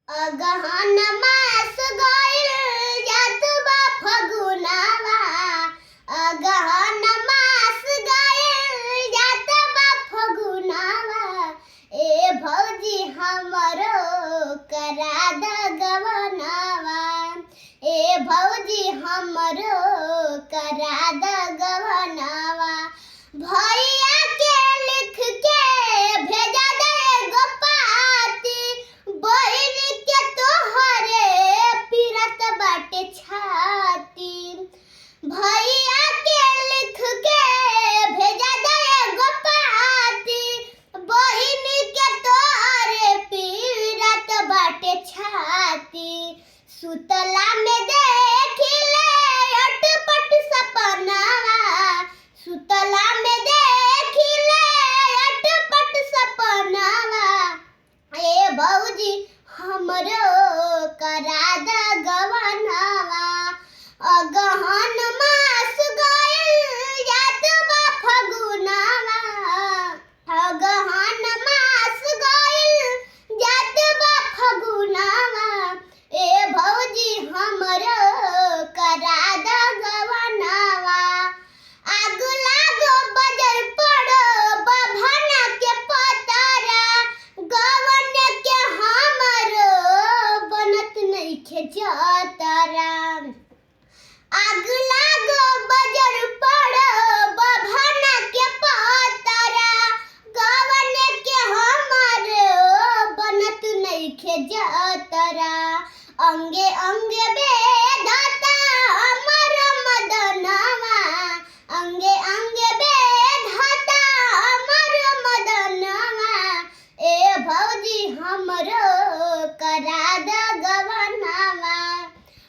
अगहन मास गइल जात बा फगुनावा। अगहन मास गइल जात बा फगुनावा। ए भौजी हमरो करा द गवनावा। ए भौजी हमरो करा द गवनावा। भैया के लिख के भेजा दे गोपाती। बहिन के तोहरे पीरत बाटे छाती। भैया के लिख के भेजा दे गोपाती। बहिन के तोहरे पीरत बाटे छाती। सुतला में देखिले अटपट सपनावा। सुतला में देखिले अटपट सपनावा। ए भौजी हमरो करा द गवनावा। अगहन मास गइल जात बा फगुनावा। अगहन मास गइल जात बा फगुनावा। ए भौजी हमरो करा द गवनावा। आग लागो बजर पड़ो बभना के पतरा। गवन के हमरो बनत नइखे जतरा। आग लागो बजर पड़ो बभना के पतरा। गवन के हमरो बनत नइखे जतरा। अंगे अंगे बे